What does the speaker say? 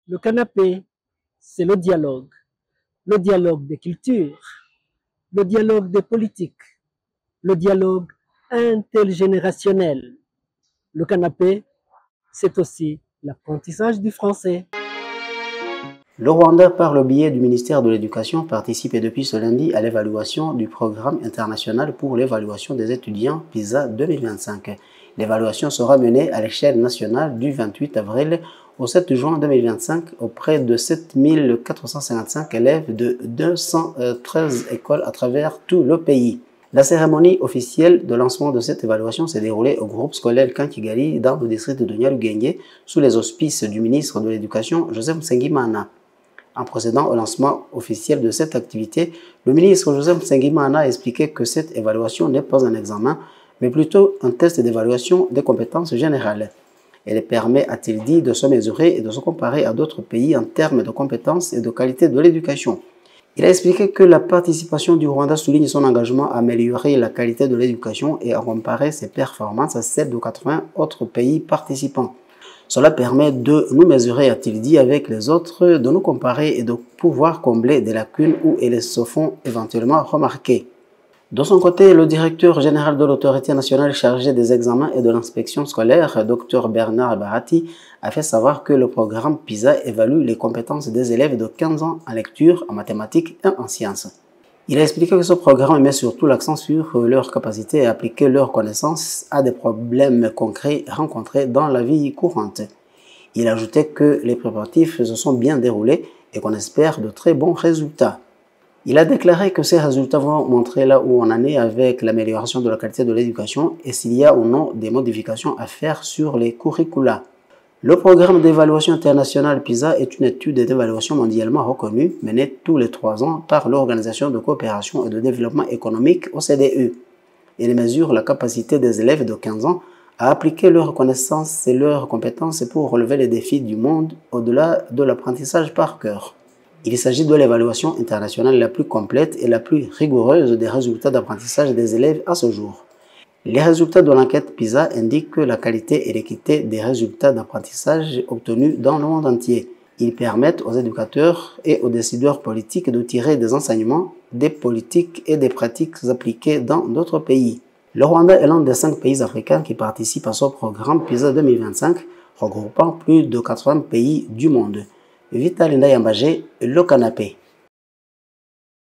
Le canapé, c'est le dialogue des cultures, le dialogue des politiques, le dialogue intergénérationnel. Le canapé, c'est aussi l'apprentissage du français. Le Rwanda, par le biais du ministère de l'Éducation, participe depuis ce lundi à l'évaluation du programme international pour l'évaluation des étudiants PISA 2025. L'évaluation sera menée à l'échelle nationale du 28 avril au 7 juin 2025 auprès de 7455 élèves de 213 écoles à travers tout le pays. La cérémonie officielle de lancement de cette évaluation s'est déroulée au groupe scolaire Kankigali dans le district de Nyarugenge sous les auspices du ministre de l'Éducation Joseph Nsengimana. En procédant au lancement officiel de cette activité, le ministre Joseph Nsengimana a expliqué que cette évaluation n'est pas un examen, mais plutôt un test d'évaluation des compétences générales. Elle permet, a-t-il dit, de se mesurer et de se comparer à d'autres pays en termes de compétences et de qualité de l'éducation. Il a expliqué que la participation du Rwanda souligne son engagement à améliorer la qualité de l'éducation et à comparer ses performances à celles de 80 autres pays participants. Cela permet de nous mesurer, a-t-il dit, avec les autres, de nous comparer et de pouvoir combler des lacunes où elles se font éventuellement remarquer. De son côté, le directeur général de l'autorité nationale chargée des examens et de l'inspection scolaire, Dr Bernard Barati, a fait savoir que le programme PISA évalue les compétences des élèves de 15 ans en lecture, en mathématiques et en sciences. Il a expliqué que ce programme met surtout l'accent sur leur capacité à appliquer leurs connaissances à des problèmes concrets rencontrés dans la vie courante. Il a ajouté que les préparatifs se sont bien déroulés et qu'on espère de très bons résultats. Il a déclaré que ces résultats vont montrer là où on en est avec l'amélioration de la qualité de l'éducation et s'il y a ou non des modifications à faire sur les curricula. Le programme d'évaluation internationale PISA est une étude d'évaluation mondialement reconnue menée tous les 3 ans par l'Organisation de coopération et de développement économique OCDE. Il mesure la capacité des élèves de 15 ans à appliquer leurs connaissances et leurs compétences pour relever les défis du monde au-delà de l'apprentissage par cœur. Il s'agit de l'évaluation internationale la plus complète et la plus rigoureuse des résultats d'apprentissage des élèves à ce jour. Les résultats de l'enquête PISA indiquent que la qualité et l'équité des résultats d'apprentissage obtenus dans le monde entier. Ils permettent aux éducateurs et aux décideurs politiques de tirer des enseignements, des politiques et des pratiques appliquées dans d'autres pays. Le Rwanda est l'un des 5 pays africains qui participent à ce programme PISA 2025, regroupant plus de 80 pays du monde. Vital Ndayambaje, le canapé.